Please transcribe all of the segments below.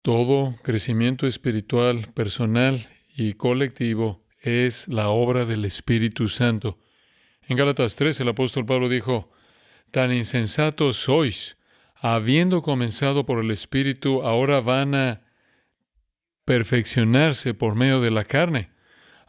Todo crecimiento espiritual, personal y colectivo es la obra del Espíritu Santo. En Gálatas 3, el apóstol Pablo dijo, tan insensatos sois, habiendo comenzado por el Espíritu, ahora van a perfeccionarse por medio de la carne.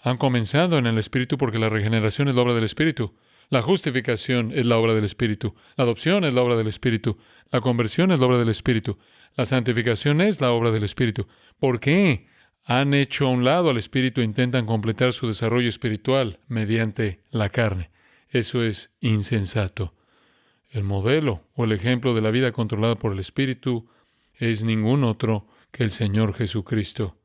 Han comenzado en el Espíritu porque la regeneración es la obra del Espíritu. La justificación es la obra del Espíritu. La adopción es la obra del Espíritu. La conversión es la obra del Espíritu. La santificación es la obra del Espíritu. ¿Por qué han hecho a un lado al Espíritu e intentan completar su desarrollo espiritual mediante la carne? Eso es insensato. El modelo o el ejemplo de la vida controlada por el Espíritu es ningún otro que el Señor Jesucristo.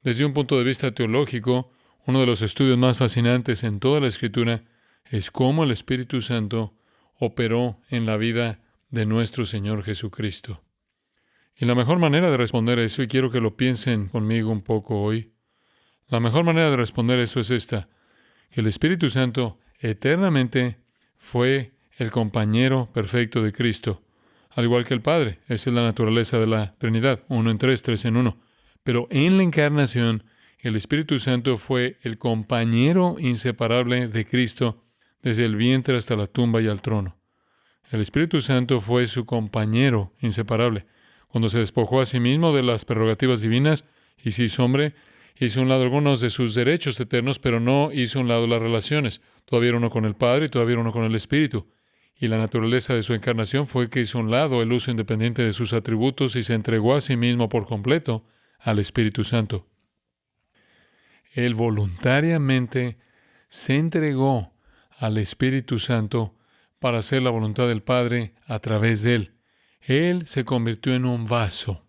Desde un punto de vista teológico, uno de los estudios más fascinantes en toda la Escritura es cómo el Espíritu Santo operó en la vida de nuestro Señor Jesucristo. Y la mejor manera de responder a eso, y quiero que lo piensen conmigo un poco hoy, la mejor manera de responder a eso es esta, que el Espíritu Santo eternamente fue el compañero perfecto de Cristo, al igual que el Padre. Esa es la naturaleza de la Trinidad, 1 en 3, 3 en 1. Pero en la encarnación, el Espíritu Santo fue el compañero inseparable de Cristo desde el vientre hasta la tumba y al trono. El Espíritu Santo fue su compañero inseparable. Cuando se despojó a sí mismo de las prerrogativas divinas y se hizo hombre, hizo a un lado algunos de sus derechos eternos, pero no hizo a un lado las relaciones. Todavía era uno con el Padre y todavía era uno con el Espíritu. Y la naturaleza de su encarnación fue que hizo a un lado el uso independiente de sus atributos y se entregó a sí mismo por completo al Espíritu Santo. Él voluntariamente se entregó al Espíritu Santo para hacer la voluntad del Padre a través de él. Él se convirtió en un vaso,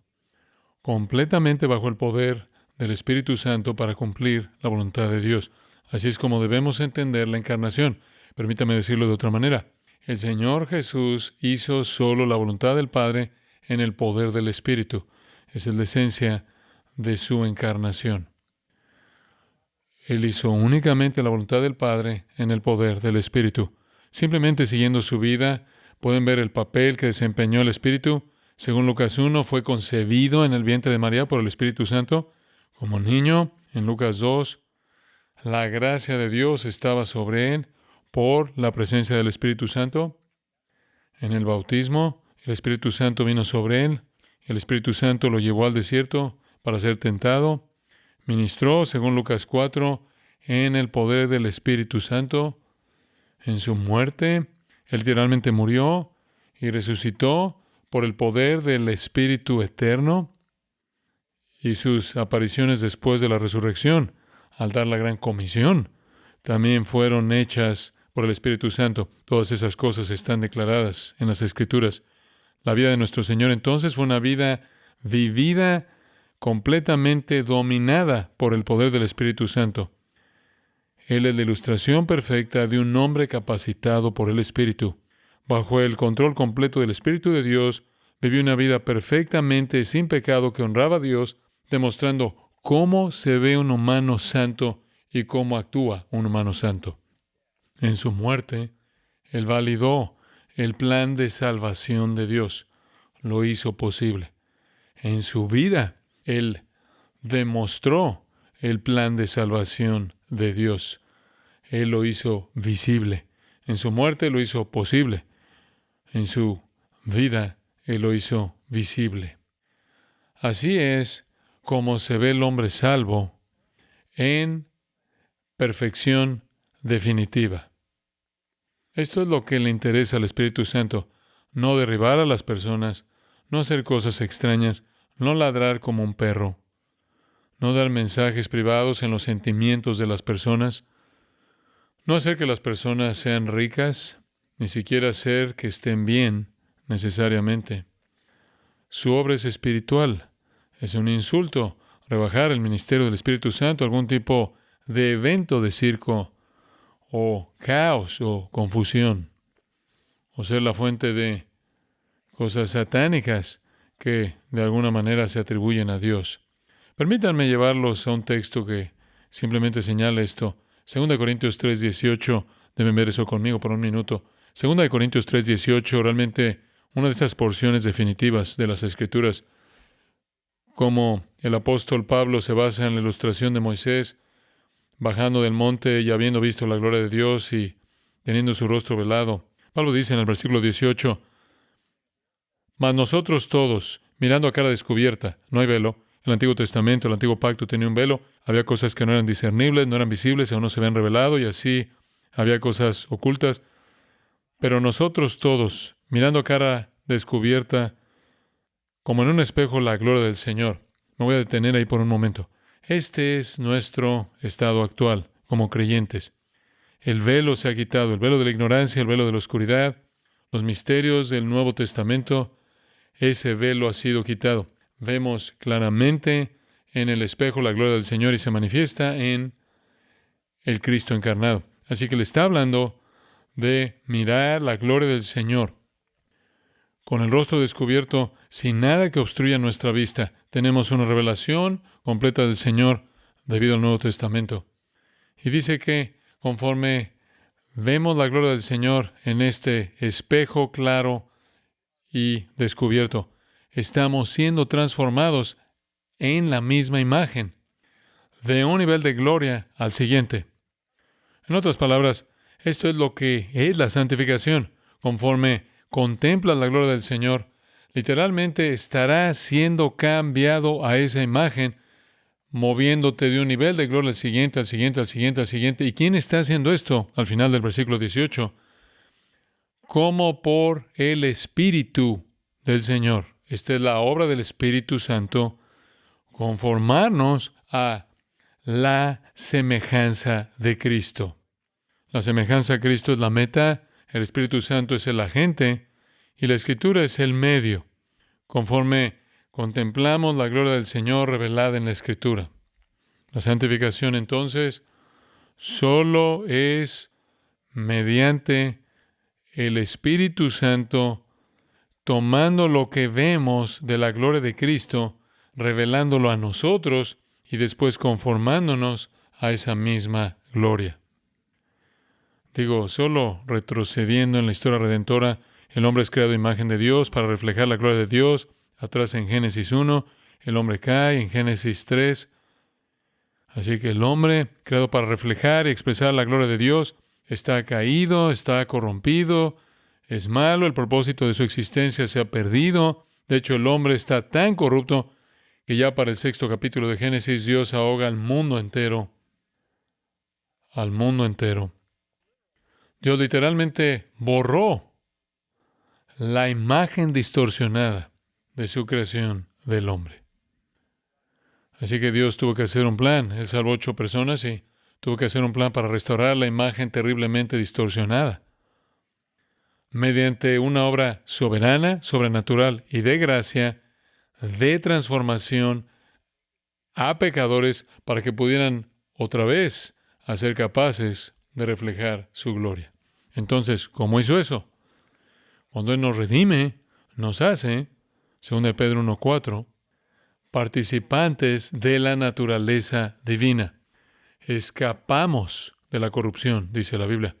completamente bajo el poder del Espíritu Santo para cumplir la voluntad de Dios. Así es como debemos entender la encarnación. Permítame decirlo de otra manera. El Señor Jesús hizo solo la voluntad del Padre en el poder del Espíritu. Esa es la esencia de su encarnación. Él hizo únicamente la voluntad del Padre en el poder del Espíritu. Simplemente siguiendo su vida, pueden ver el papel que desempeñó el Espíritu. Según Lucas 1, fue concebido en el vientre de María por el Espíritu Santo como niño. En Lucas 2, la gracia de Dios estaba sobre él por la presencia del Espíritu Santo. En el bautismo, el Espíritu Santo vino sobre él. El Espíritu Santo lo llevó al desierto para ser tentado. Ministró, según Lucas 4, en el poder del Espíritu Santo. En su muerte, él literalmente murió y resucitó por el poder del Espíritu eterno. Y sus apariciones después de la resurrección, al dar la gran comisión, también fueron hechas por el Espíritu Santo. Todas esas cosas están declaradas en las Escrituras. La vida de nuestro Señor entonces fue una vida vivida completamente dominada por el poder del Espíritu Santo. Él es la ilustración perfecta de un hombre capacitado por el Espíritu. Bajo el control completo del Espíritu de Dios, vivió una vida perfectamente sin pecado que honraba a Dios, demostrando cómo se ve un humano santo y cómo actúa un humano santo. En su muerte, Él validó el plan de salvación de Dios. Lo hizo posible. En su vida, Él demostró el plan de salvación de Dios. Él lo hizo visible. En su muerte lo hizo posible. En su vida, Él lo hizo visible. Así es como se ve el hombre salvo en perfección definitiva. Esto es lo que le interesa al Espíritu Santo. No derribar a las personas, no hacer cosas extrañas, no ladrar como un perro, no dar mensajes privados en los sentimientos de las personas, no hacer que las personas sean ricas, ni siquiera hacer que estén bien necesariamente. Su obra es espiritual. Es un insulto rebajar el ministerio del Espíritu Santo a algún tipo de evento de circo o caos o confusión, o ser la fuente de cosas satánicas que de alguna manera se atribuyen a Dios. Permítanme llevarlos a un texto que simplemente señala esto. 2 Corintios 3:18, deben ver eso conmigo por un minuto. 2 Corintios 3:18, realmente una de estas porciones definitivas de las Escrituras. como el apóstol Pablo se basa en la ilustración de Moisés bajando del monte y habiendo visto la gloria de Dios y teniendo su rostro velado. Pablo dice en el versículo 18, mas nosotros todos, mirando a cara descubierta, no hay velo. El Antiguo Testamento, el Antiguo Pacto tenía un velo. Había cosas que no eran discernibles, no eran visibles, aún no se habían revelado, y así había cosas ocultas. Pero nosotros todos, mirando a cara descubierta, como en un espejo, la gloria del Señor. Me voy a detener ahí por un momento. Este es nuestro estado actual, como creyentes. El velo se ha quitado, el velo de la ignorancia, el velo de la oscuridad, los misterios del Nuevo Testamento. Ese velo ha sido quitado. Vemos claramente en el espejo la gloria del Señor y se manifiesta en el Cristo encarnado. Así que le está hablando de mirar la gloria del Señor con el rostro descubierto, sin nada que obstruya nuestra vista. Tenemos una revelación completa del Señor debido al Nuevo Testamento. Y dice que conforme vemos la gloria del Señor en este espejo claro y descubierto, estamos siendo transformados en la misma imagen, de un nivel de gloria al siguiente. En otras palabras, esto es lo que es la santificación. Conforme contemplas la gloria del Señor, literalmente estarás siendo cambiado a esa imagen, moviéndote de un nivel de gloria al siguiente, al siguiente, al siguiente, al siguiente. ¿Y quién está haciendo esto? Al final del versículo 18. Como por el Espíritu del Señor. Esta es la obra del Espíritu Santo, conformarnos a la semejanza de Cristo. La semejanza a Cristo es la meta, el Espíritu Santo es el agente y la Escritura es el medio, conforme contemplamos la gloria del Señor revelada en la Escritura. La santificación, entonces, solo es mediante el Espíritu Santo tomando lo que vemos de la gloria de Cristo, revelándolo a nosotros y después conformándonos a esa misma gloria. Solo retrocediendo en la historia redentora, el hombre es creado a imagen de Dios para reflejar la gloria de Dios. Atrás en Génesis 1, el hombre cae en Génesis 3. Así que el hombre, creado para reflejar y expresar la gloria de Dios, está caído, está corrompido, es malo, el propósito de su existencia se ha perdido. De hecho, el hombre está tan corrupto que ya para el 6º capítulo de Génesis, Dios ahoga al mundo entero. Al mundo entero. Dios literalmente borró la imagen distorsionada de su creación del hombre. Así que Dios tuvo que hacer un plan. Él salvó 8 personas y tuvo que hacer un plan para restaurar la imagen terriblemente distorsionada. Mediante una obra soberana, sobrenatural y de gracia, de transformación a pecadores para que pudieran otra vez ser capaces de reflejar su gloria. Entonces, ¿cómo hizo eso? Cuando Él nos redime, nos hace, según de Pedro 1:4, participantes de la naturaleza divina. Escapamos de la corrupción, dice la Biblia.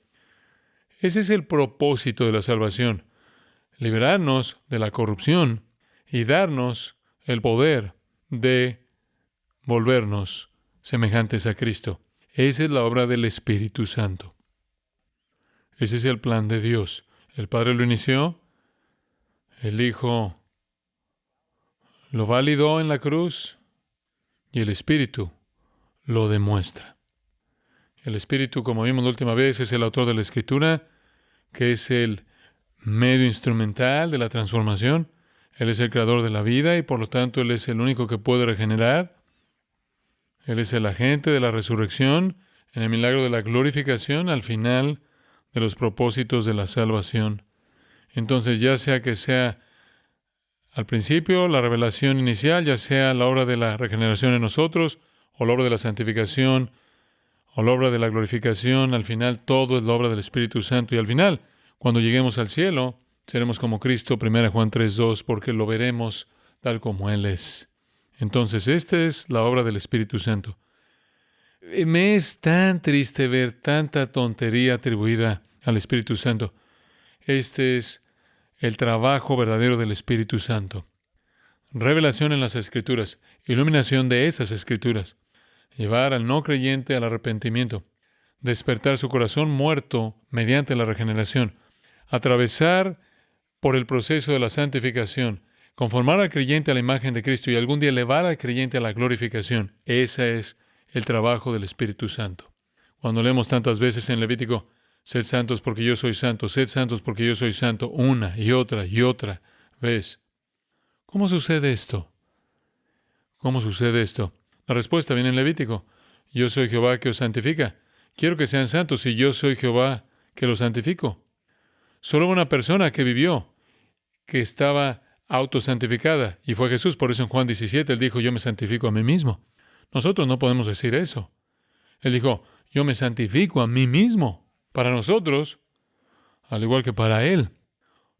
Ese es el propósito de la salvación, liberarnos de la corrupción y darnos el poder de volvernos semejantes a Cristo. Esa es la obra del Espíritu Santo. Ese es el plan de Dios. El Padre lo inició, el Hijo lo validó en la cruz y el Espíritu lo demuestra. El Espíritu, como vimos la última vez, es el autor de la Escritura, que es el medio instrumental de la transformación. Él es el creador de la vida y por lo tanto Él es el único que puede regenerar. Él es el agente de la resurrección en el milagro de la glorificación al final de los propósitos de la salvación. Entonces, ya sea que sea al principio la revelación inicial, ya sea la obra de la regeneración en nosotros, o la obra de la santificación, o la obra de la glorificación, al final todo es la obra del Espíritu Santo. Y al final, cuando lleguemos al cielo, seremos como Cristo, 1 Juan 3:2, porque lo veremos tal como Él es. Entonces, esta es la obra del Espíritu Santo. Me es tan triste ver tanta tontería atribuida al Espíritu Santo. Este es el trabajo verdadero del Espíritu Santo. revelación en las Escrituras, iluminación de esas Escrituras, llevar al no creyente al arrepentimiento, despertar su corazón muerto mediante la regeneración, atravesar por el proceso de la santificación, conformar al creyente a la imagen de Cristo y algún día elevar al creyente a la glorificación. Ese es el trabajo del Espíritu Santo. Cuando leemos tantas veces en Levítico, sed santos porque yo soy santo, sed santos porque yo soy santo, una y otra vez. ¿Cómo sucede esto? ¿Cómo sucede esto? La respuesta viene en Levítico. Yo soy Jehová que os santifica. Quiero que sean santos y yo soy Jehová que los santifico. Solo una persona que vivió, que estaba autosantificada, y fue Jesús. Por eso en Juan 17 Él dijo, yo me santifico a mí mismo. Nosotros no podemos decir eso. Él dijo, yo me santifico a mí mismo. Para nosotros, al igual que para Él,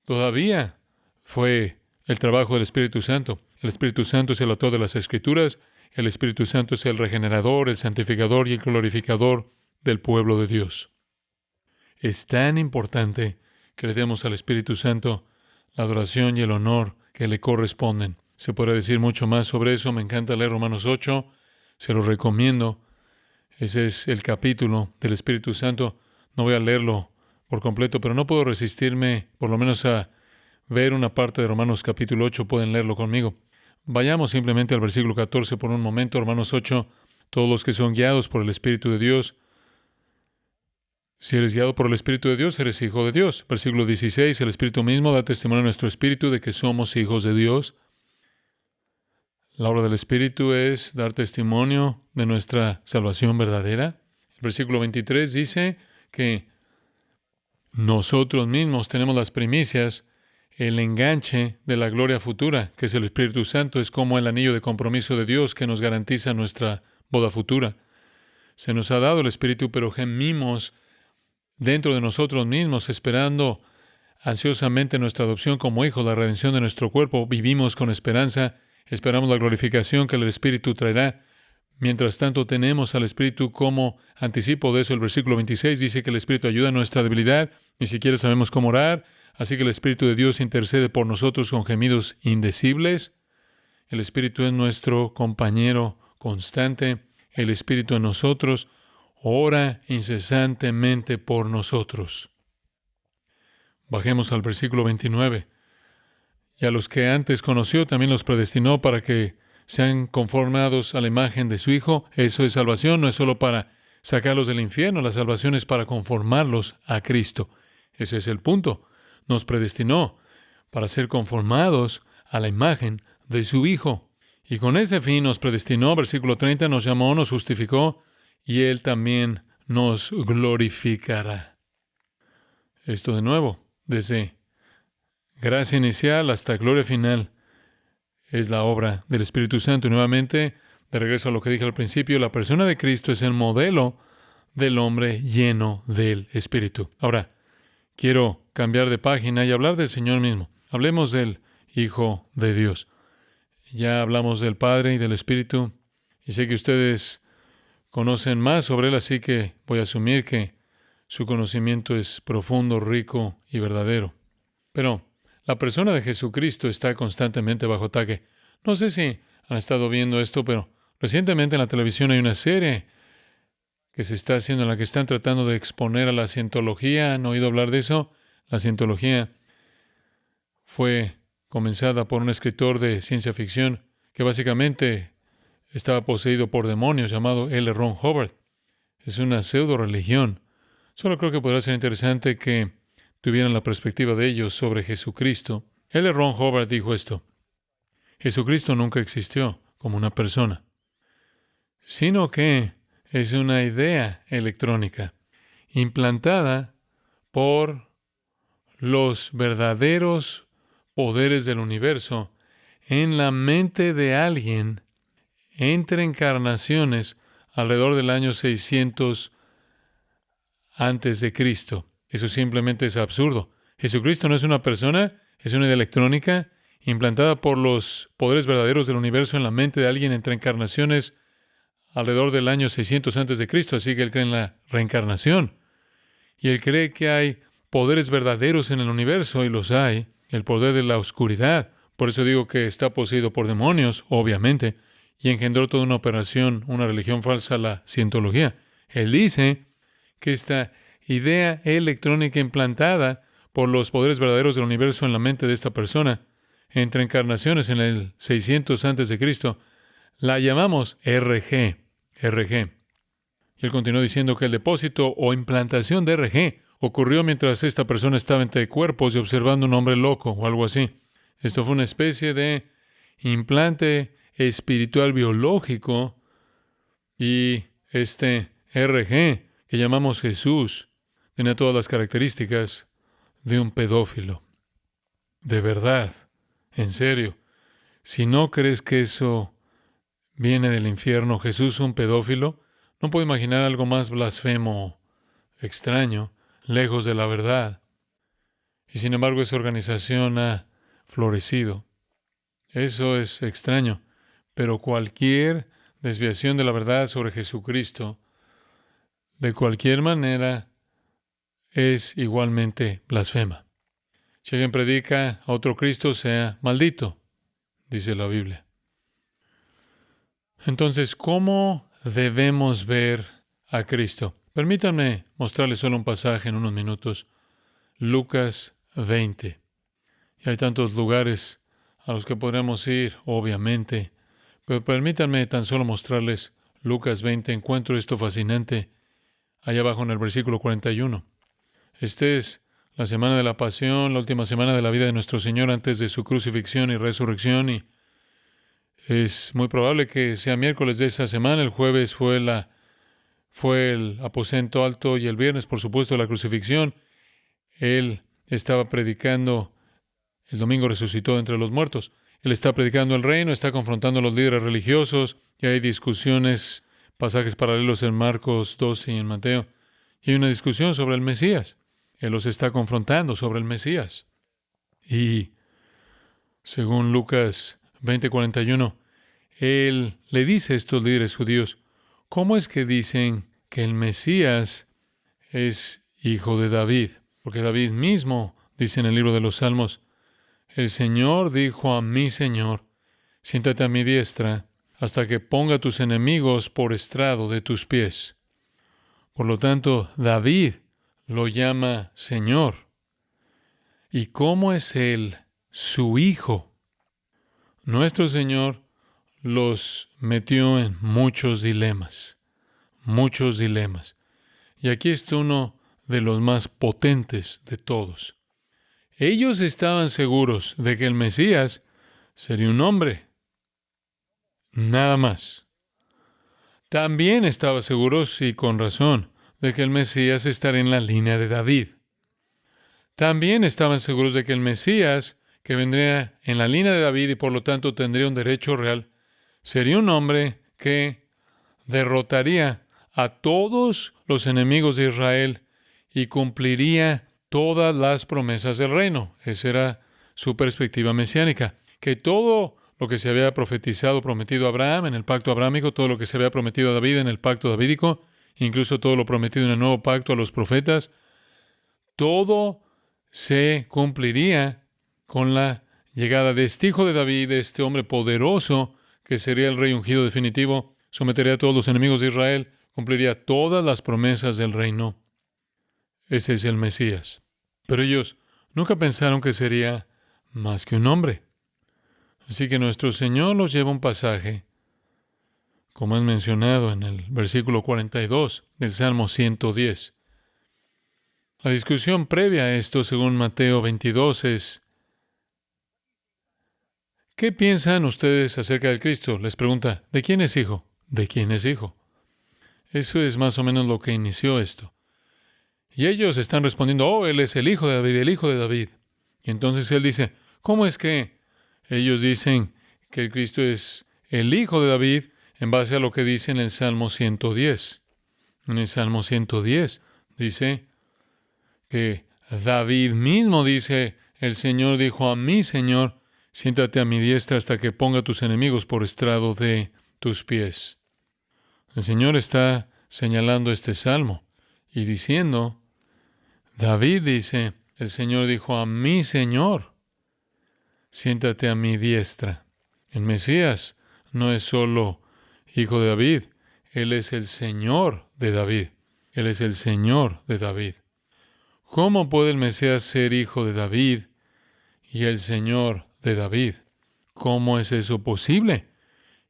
todavía fue el trabajo del Espíritu Santo. El Espíritu Santo es el autor de las Escrituras. El Espíritu Santo es el regenerador, el santificador y el glorificador del pueblo de Dios. Es tan importante que le demos al Espíritu Santo la adoración y el honor que le corresponden. Se puede decir mucho más sobre eso. Me encanta leer Romanos 8. Se lo recomiendo. Ese es el capítulo del Espíritu Santo. No voy a leerlo por completo, pero no puedo resistirme, por lo menos a ver una parte de Romanos capítulo 8. Pueden leerlo conmigo. Vayamos simplemente al versículo 14 por un momento. Romanos 8. Todos los que son guiados por el Espíritu de Dios. Si eres guiado por el Espíritu de Dios, eres hijo de Dios. Versículo 16. El Espíritu mismo da testimonio a nuestro espíritu de que somos hijos de Dios. La obra del Espíritu es dar testimonio de nuestra salvación verdadera. El versículo 23 dice que nosotros mismos tenemos las primicias, el enganche de la gloria futura, que es el Espíritu Santo, es como el anillo de compromiso de Dios que nos garantiza nuestra boda futura. Se nos ha dado el Espíritu, pero gemimos dentro de nosotros mismos, esperando ansiosamente nuestra adopción como hijos, la redención de nuestro cuerpo. Vivimos con esperanza, esperamos la glorificación que el Espíritu traerá. Mientras tanto, tenemos al Espíritu como anticipo de eso. El versículo 26 dice que el Espíritu ayuda a nuestra debilidad. Ni siquiera sabemos cómo orar. Así que el Espíritu de Dios intercede por nosotros con gemidos indecibles. El Espíritu es nuestro compañero constante. El Espíritu en nosotros ora incesantemente por nosotros. Bajemos al versículo 29. Y a los que antes conoció también los predestinó para que sean conformados a la imagen de su Hijo. Eso es salvación, no es solo para sacarlos del infierno, la salvación es para conformarlos a Cristo. Ese es el punto. Nos predestinó para ser conformados a la imagen de su Hijo. Y con ese fin nos predestinó, versículo 30, nos llamó, nos justificó, y Él también nos glorificará. Esto de nuevo, desde gracia inicial hasta gloria final, es la obra del Espíritu Santo. Y nuevamente, de regreso a lo que dije al principio, la persona de Cristo es el modelo del hombre lleno del Espíritu. Ahora, quiero cambiar de página y hablar del Señor mismo. Hablemos del Hijo de Dios. Ya hablamos del Padre y del Espíritu, y sé que ustedes conocen más sobre Él, así que voy a asumir que su conocimiento es profundo, rico y verdadero. Pero la persona de Jesucristo está constantemente bajo ataque. No sé si han estado viendo esto, pero recientemente en la televisión hay una serie que se está haciendo en la que están tratando de exponer a la cientología. ¿Han oído hablar de eso? La cientología fue comenzada por un escritor de ciencia ficción que básicamente estaba poseído por demonios llamado L. Ron Hubbard. Es una pseudo religión. Solo creo que podrá ser interesante que tuvieran la perspectiva de ellos sobre Jesucristo. L. Ron Hubbard dijo esto: Jesucristo nunca existió como una persona, sino que es una idea electrónica implantada por los verdaderos poderes del universo en la mente de alguien entre encarnaciones alrededor del año 600 antes de Cristo. Eso simplemente es absurdo. Jesucristo no es una persona, es una idea electrónica implantada por los poderes verdaderos del universo en la mente de alguien entre encarnaciones alrededor del año 600 antes de Cristo. Así que él cree en la reencarnación. Y él cree que hay poderes verdaderos en el universo, y los hay. El poder de la oscuridad, Por eso digo que está poseído por demonios, obviamente, y engendró toda una operación, una religión falsa, la cientología. Él dice que esta idea electrónica implantada por los poderes verdaderos del universo en la mente de esta persona, entre encarnaciones en el 600 antes de Cristo, la llamamos RG. RG. Y él continuó diciendo que el depósito o implantación de RG ocurrió mientras esta persona estaba entre cuerpos y observando un hombre loco o algo así. Esto fue una especie de implante espiritual biológico y este RG que llamamos Jesús tenía todas las características de un pedófilo. De verdad, en serio, si no crees que eso viene del infierno, Jesús un pedófilo, no puedo imaginar algo más blasfemo, extraño, lejos de la verdad. Y sin embargo esa organización ha florecido. Eso es extraño, pero cualquier desviación de la verdad sobre Jesucristo, de cualquier manera, es igualmente blasfema. Si alguien predica a otro Cristo, sea maldito, dice la Biblia. Entonces, ¿cómo debemos ver a Cristo? Permítanme mostrarles solo un pasaje en unos minutos. Lucas 20. Y hay tantos lugares a los que podremos ir, obviamente, pero permítanme tan solo mostrarles Lucas 20. Encuentro esto fascinante allá abajo en el versículo 41. Este es la semana de la pasión, la última semana de la vida de nuestro Señor antes de su crucifixión y resurrección, y es muy probable que sea miércoles de esa semana. El jueves fue el aposento alto y el viernes, por supuesto, la crucifixión. Él estaba predicando, el domingo resucitó de entre los muertos. Él está predicando el reino, está confrontando a los líderes religiosos, y hay discusiones, pasajes paralelos en Marcos 12 y en Mateo. Y hay una discusión sobre el Mesías. Él los está confrontando sobre el Mesías. Y según Lucas 20:41, él le dice a estos líderes judíos, ¿cómo es que dicen que el Mesías es hijo de David? Porque David mismo dice en el libro de los Salmos, el Señor dijo a mi Señor, siéntate a mi diestra hasta que ponga a tus enemigos por estrado de tus pies. Por lo tanto, David lo llama Señor. ¿Y cómo es Él su hijo? Nuestro Señor los metió en muchos dilemas, muchos dilemas. Y aquí está uno de los más potentes de todos. Ellos estaban seguros de que el Mesías sería un hombre, nada más. También estaban seguros, y con razón, de que el Mesías estaría en la línea de David. También estaban seguros de que el Mesías, que vendría en la línea de David y por lo tanto tendría un derecho real, sería un hombre que derrotaría a todos los enemigos de Israel y cumpliría todas las promesas del reino. Esa era su perspectiva mesiánica, que todo lo que se había profetizado, prometido a Abraham en el pacto abrámico, todo lo que se había prometido a David en el pacto davídico, incluso todo lo prometido en el nuevo pacto a los profetas, todo se cumpliría con la llegada de este hijo de David, de este hombre poderoso, que sería el rey ungido definitivo, sometería a todos los enemigos de Israel, cumpliría todas las promesas del reino. Ese es el Mesías. Pero ellos nunca pensaron que sería más que un hombre. Así que nuestro Señor los lleva a un pasaje, como es mencionado en el versículo 42 del Salmo 110. La discusión previa a esto, según Mateo 22, es: ¿qué piensan ustedes acerca de Cristo? Les pregunta, ¿de quién es hijo? ¿De quién es hijo? Eso es más o menos lo que inició esto. Y ellos están respondiendo, oh, Él es el hijo de David, el hijo de David. Y entonces Él dice, ¿cómo es que ellos dicen que el Cristo es el hijo de David en base a lo que dice en el Salmo 110? En el Salmo 110 dice que David mismo dice, el Señor dijo a mi Señor, siéntate a mi diestra hasta que ponga a tus enemigos por estrado de tus pies. El Señor está señalando este salmo y diciendo, David dice, el Señor dijo a mi Señor, siéntate a mi diestra. El Mesías no es solo hijo de David, Él es el Señor de David. Él es el Señor de David. ¿Cómo puede el Mesías ser hijo de David y el Señor de David? ¿Cómo es eso posible?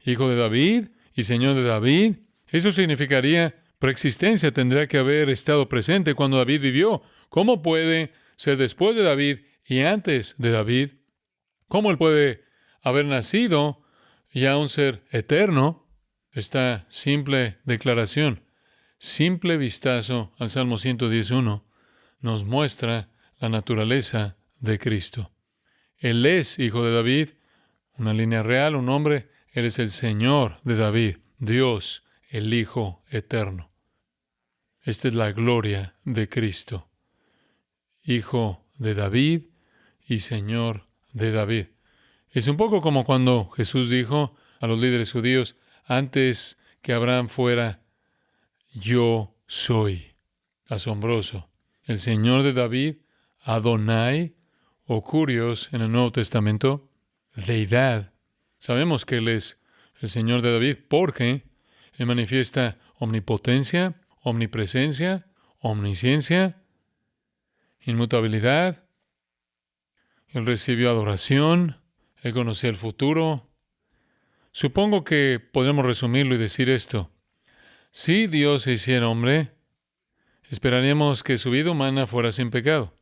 Hijo de David y Señor de David. Eso significaría preexistencia, tendría que haber estado presente cuando David vivió. ¿Cómo puede ser después de David y antes de David? ¿Cómo él puede haber nacido y aún ser eterno? Esta simple declaración, simple vistazo al Salmo 111, nos muestra la naturaleza de Cristo. Él es hijo de David, una línea real, un hombre. Él es el Señor de David, Dios, el Hijo eterno. Esta es la gloria de Cristo, Hijo de David y Señor de David. Es un poco como cuando Jesús dijo a los líderes judíos, antes que Abraham fuera, yo soy. Asombroso. El Señor de David, Adonai, o Curios en el Nuevo Testamento, deidad. Sabemos que Él es el Señor de David porque Él manifiesta omnipotencia, omnipresencia, omnisciencia, inmutabilidad. Él recibió adoración, Él conocía el futuro. Supongo que podemos resumirlo y decir esto. Si Dios se hiciera hombre, esperaríamos que su vida humana fuera sin pecado.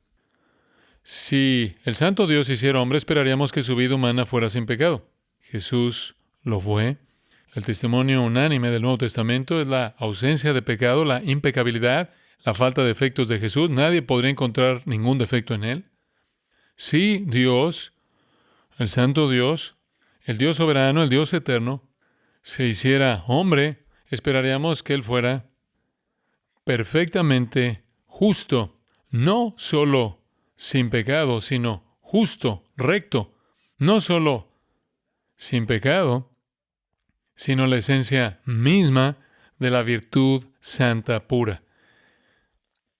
Si el Santo Dios se hiciera hombre, esperaríamos que su vida humana fuera sin pecado. Jesús lo fue. El testimonio unánime del Nuevo Testamento es la ausencia de pecado, la impecabilidad, la falta de defectos de Jesús. Nadie podría encontrar ningún defecto en Él. Si Dios, el Santo Dios, el Dios soberano, el Dios eterno, se hiciera hombre, esperaríamos que Él fuera perfectamente justo, no solo sin pecado, sino justo, recto, no solo sin pecado, sino la esencia misma de la virtud santa pura.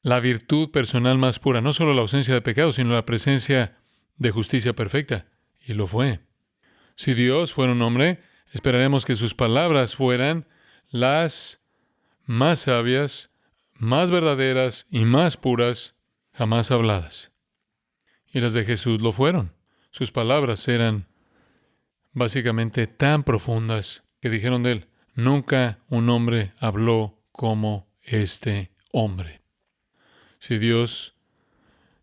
La virtud personal más pura, no solo la ausencia de pecado, sino la presencia de justicia perfecta. Y lo fue. Si Dios fuera un hombre, esperaremos que sus palabras fueran las más sabias, más verdaderas y más puras jamás habladas. Y las de Jesús lo fueron. Sus palabras eran básicamente tan profundas que dijeron de él, nunca un hombre habló como este hombre. Si Dios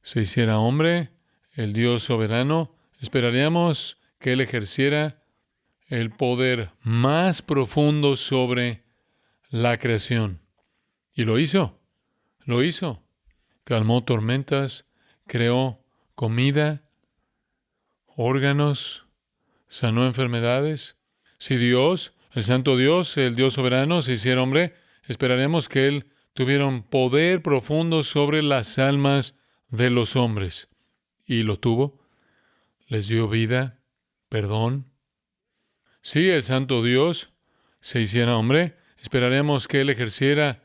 se hiciera hombre, el Dios soberano, esperaríamos que Él ejerciera el poder más profundo sobre la creación. Y lo hizo. Lo hizo. Calmó tormentas, creó comida, órganos, sanó enfermedades. Si Dios, el Santo Dios, el Dios soberano, se hiciera hombre, esperaremos que Él tuviera un poder profundo sobre las almas de los hombres. Y lo tuvo. Les dio vida, perdón. Si el Santo Dios se hiciera hombre, esperaremos que Él ejerciera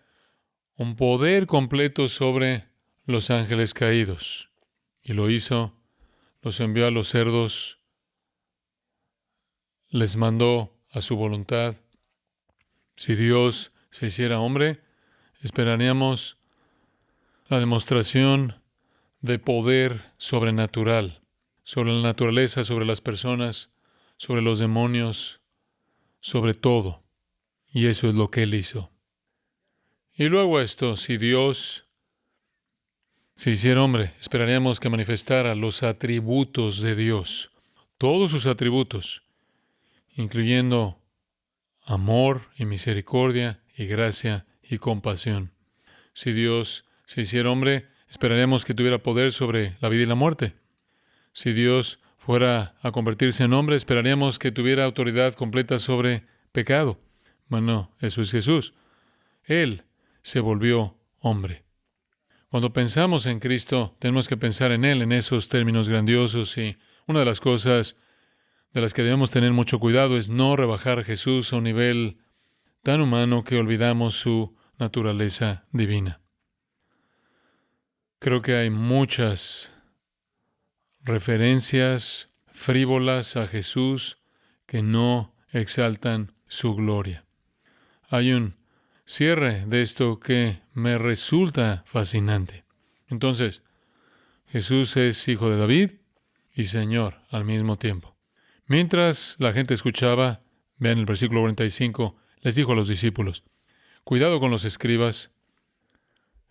un poder completo sobre los ángeles caídos. Y lo hizo. Los envió a los cerdos. Les mandó a su voluntad. Si Dios se hiciera hombre, esperaríamos la demostración de poder sobrenatural sobre la naturaleza, sobre las personas, sobre los demonios, sobre todo. Y eso es lo que Él hizo. Y luego esto, si Dios se hiciera hombre, esperaríamos que manifestara los atributos de Dios, todos sus atributos, incluyendo amor y misericordia y gracia y compasión. Si Dios se hiciera hombre, esperaríamos que tuviera poder sobre la vida y la muerte. Si Dios fuera a convertirse en hombre, esperaríamos que tuviera autoridad completa sobre pecado. Bueno, eso es Jesús. Él se volvió hombre. Cuando pensamos en Cristo, tenemos que pensar en Él en esos términos grandiosos, y una de las cosas de las que debemos tener mucho cuidado es no rebajar a Jesús a un nivel tan humano que olvidamos su naturaleza divina. Creo que hay muchas referencias frívolas a Jesús que no exaltan su gloria. Hay un cierre de esto que me resulta fascinante. Entonces, Jesús es hijo de David y Señor al mismo tiempo. Mientras la gente escuchaba, vean el versículo 45, les dijo a los discípulos, cuidado con los escribas,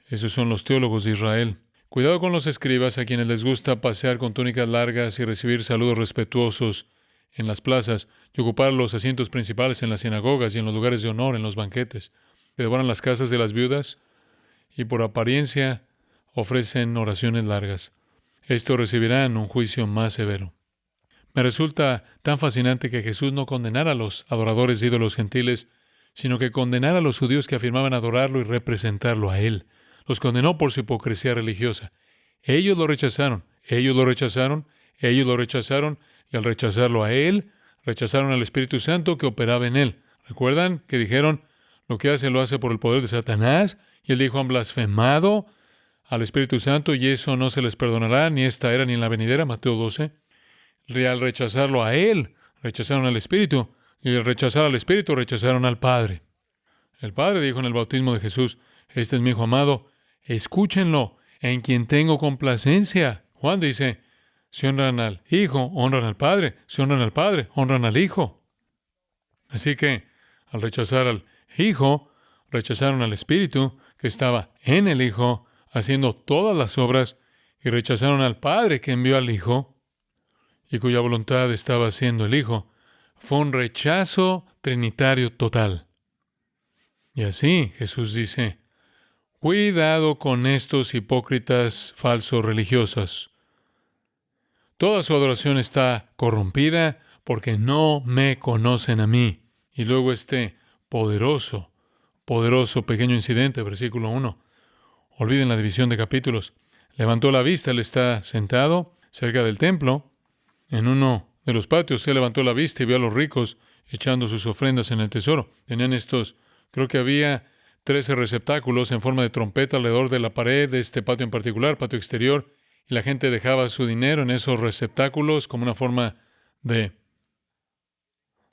esos son los teólogos de Israel. Cuidado con los escribas a quienes les gusta pasear con túnicas largas y recibir saludos respetuosos en las plazas y ocupar los asientos principales en las sinagogas y en los lugares de honor en los banquetes. Que devoran las casas de las viudas y por apariencia ofrecen oraciones largas. Estos recibirán un juicio más severo. Me resulta tan fascinante que Jesús no condenara a los adoradores de ídolos gentiles, sino que condenara a los judíos que afirmaban adorarlo y representarlo a Él. Los condenó por su hipocresía religiosa. Ellos lo rechazaron, ellos lo rechazaron, ellos lo rechazaron, y al rechazarlo a Él, rechazaron al Espíritu Santo que operaba en Él. ¿Recuerdan que dijeron, lo que hace lo hace por el poder de Satanás? Y Él dijo, han blasfemado al Espíritu Santo y eso no se les perdonará ni esta era ni en la venidera, Mateo 12. Al rechazarlo a Él, rechazaron al Espíritu, y al rechazar al Espíritu, rechazaron al Padre. El Padre dijo en el bautismo de Jesús, este es mi Hijo amado, escúchenlo, en quien tengo complacencia. Juan dice, si honran al Hijo, honran al Padre, si honran al Padre, honran al Hijo. Así que, al rechazar al Hijo, rechazaron al Espíritu, que estaba en el Hijo, haciendo todas las obras, y rechazaron al Padre que envió al Hijo, y cuya voluntad estaba haciendo el Hijo. Fue un rechazo trinitario total. Y así Jesús dice, cuidado con estos hipócritas falsos religiosos. Toda su adoración está corrompida porque no me conocen a mí. Y luego este poderoso pequeño incidente, versículo 1. Olviden la división de capítulos. Levantó la vista, él está sentado cerca del templo. En uno de los patios, él levantó la vista y vio a los ricos echando sus ofrendas en el tesoro. Tenían creo que había 13 receptáculos en forma de trompeta alrededor de la pared de este patio en particular, patio exterior, y la gente dejaba su dinero en esos receptáculos como una forma de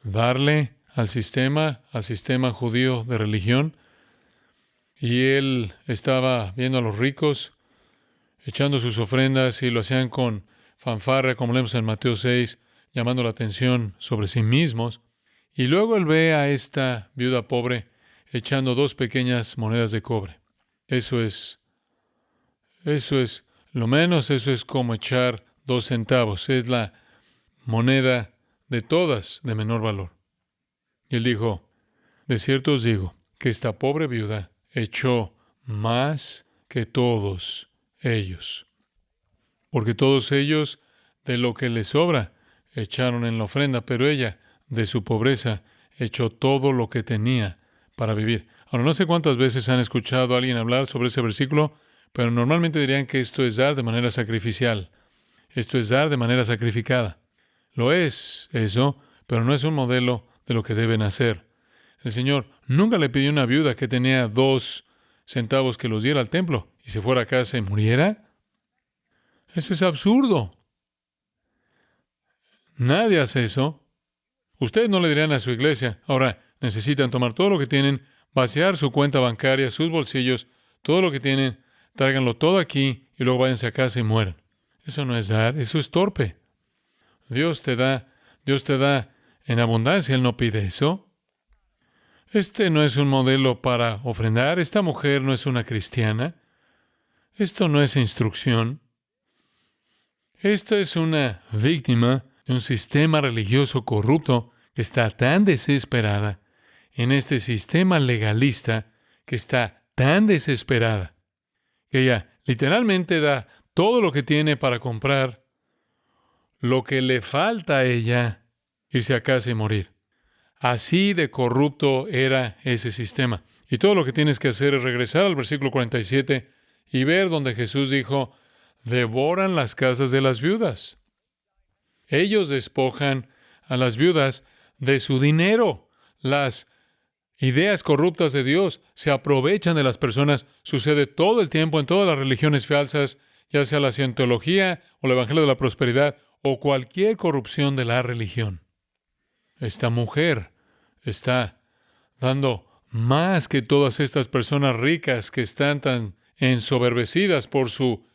darle al sistema judío de religión. Y él estaba viendo a los ricos echando sus ofrendas y lo hacían con fanfarria, como leemos en Mateo 6, llamando la atención sobre sí mismos. Y luego él ve a esta viuda pobre echando 2 pequeñas monedas de cobre. Eso es lo menos, eso es como echar 2 centavos. Es la moneda de todas de menor valor. Y él dijo, de cierto os digo, que esta pobre viuda echó más que todos ellos. Porque todos ellos, de lo que les sobra, echaron en la ofrenda, pero ella, de su pobreza, echó todo lo que tenía para vivir. Ahora, no sé cuántas veces han escuchado a alguien hablar sobre ese versículo, pero normalmente dirían que esto es dar de manera sacrificial. Esto es dar de manera sacrificada. Lo es eso, pero no es un modelo de lo que deben hacer. El Señor nunca le pidió a una viuda que tenía 2 centavos que los diera al templo y se fuera a casa y muriera. Eso es absurdo. Nadie hace eso. Ustedes no le dirían a su iglesia, ahora necesitan tomar todo lo que tienen, vaciar su cuenta bancaria, sus bolsillos, todo lo que tienen, tráiganlo todo aquí y luego váyanse a casa y mueran. Eso no es dar, eso es torpe. Dios te da en abundancia, Él no pide eso. Este no es un modelo para ofrendar, esta mujer no es una cristiana, esto no es instrucción. Esta es una víctima de un sistema religioso corrupto que está tan desesperada, en este sistema legalista que está tan desesperada, que ella literalmente da todo lo que tiene para comprar lo que le falta a ella, irse a casa y morir. Así de corrupto era ese sistema. Y todo lo que tienes que hacer es regresar al versículo 47 y ver donde Jesús dijo, devoran las casas de las viudas. Ellos despojan a las viudas de su dinero. Las ideas corruptas de Dios se aprovechan de las personas. Sucede todo el tiempo en todas las religiones falsas, ya sea la cientología o el evangelio de la prosperidad o cualquier corrupción de la religión. Esta mujer está dando más que todas estas personas ricas que están tan ensoberbecidas por su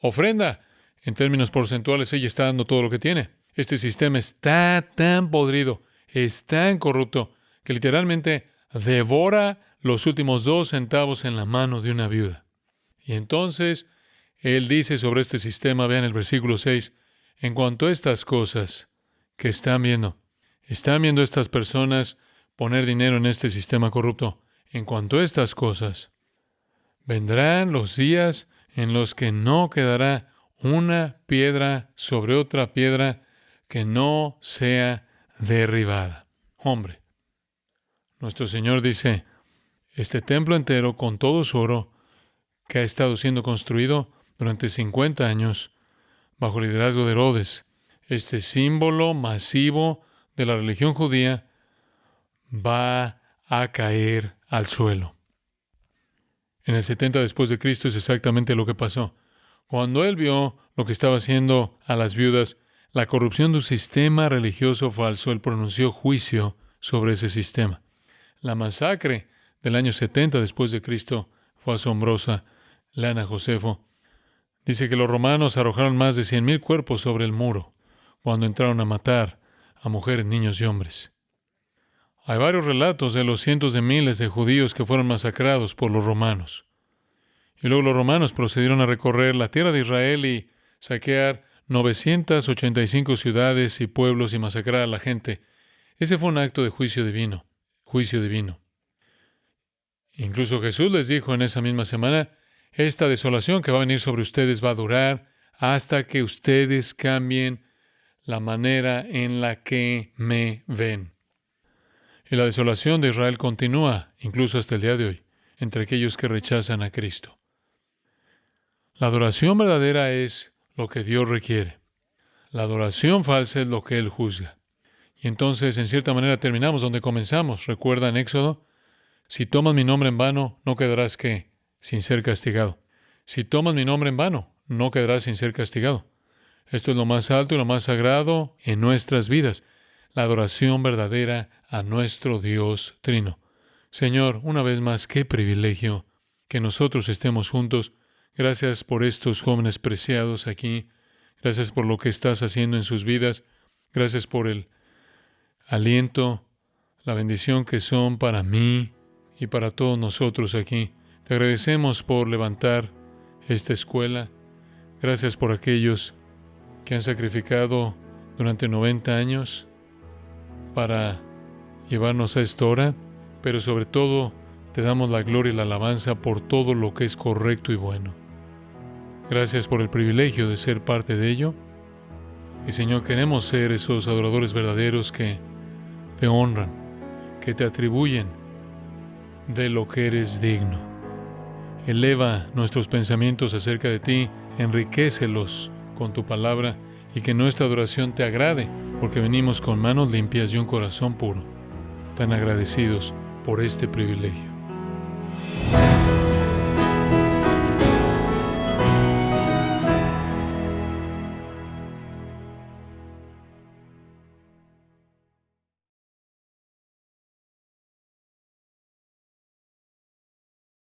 ofrenda. En términos porcentuales, ella está dando todo lo que tiene. Este sistema está tan podrido, es tan corrupto, que literalmente devora los últimos 2 centavos en la mano de una viuda. Y entonces, él dice sobre este sistema, vean el versículo 6, en cuanto a estas cosas que están viendo estas personas poner dinero en este sistema corrupto. En cuanto a estas cosas, vendrán los días en los que no quedará una piedra sobre otra piedra que no sea derribada. Hombre, nuestro Señor dice, este templo entero con todo su oro que ha estado siendo construido durante 50 años bajo el liderazgo de Herodes, este símbolo masivo de la religión judía, va a caer al suelo. En el 70 después de Cristo es exactamente lo que pasó. Cuando él vio lo que estaba haciendo a las viudas, la corrupción de un sistema religioso falso, él pronunció juicio sobre ese sistema. La masacre del año 70 después de Cristo fue asombrosa. Lean a Josefo. Dice que los romanos arrojaron más de 100,000 cuerpos sobre el muro cuando entraron a matar a mujeres, niños y hombres. Hay varios relatos de los cientos de miles de judíos que fueron masacrados por los romanos. Y luego los romanos procedieron a recorrer la tierra de Israel y saquear 985 ciudades y pueblos y masacrar a la gente. Ese fue un acto de juicio divino. Incluso Jesús les dijo en esa misma semana, esta desolación que va a venir sobre ustedes va a durar hasta que ustedes cambien la manera en la que me ven. Y la desolación de Israel continúa incluso hasta el día de hoy, entre aquellos que rechazan a Cristo. La adoración verdadera es lo que Dios requiere. La adoración falsa es lo que Él juzga. Y entonces, en cierta manera, terminamos donde comenzamos. ¿Recuerda en Éxodo? Si tomas mi nombre en vano, no quedarás ¿qué? Sin ser castigado. Si tomas mi nombre en vano, no quedarás sin ser castigado. Esto es lo más alto y lo más sagrado en nuestras vidas. La adoración verdadera a nuestro Dios Trino. Señor, una vez más, qué privilegio que nosotros estemos juntos. Gracias por estos jóvenes preciados aquí. Gracias por lo que estás haciendo en sus vidas. Gracias por el aliento, la bendición que son para mí y para todos nosotros aquí. Te agradecemos por levantar esta escuela. Gracias por aquellos que han sacrificado durante 90 años para llevarnos a esta hora, pero sobre todo te damos la gloria y la alabanza por todo lo que es correcto y bueno. Gracias por el privilegio de ser parte de ello. Y Señor, queremos ser esos adoradores verdaderos que te honran, que te atribuyen de lo que eres digno. Eleva nuestros pensamientos acerca de ti, enriquécelos con tu palabra y que nuestra adoración te agrade, porque venimos con manos limpias y un corazón puro, tan agradecidos por este privilegio.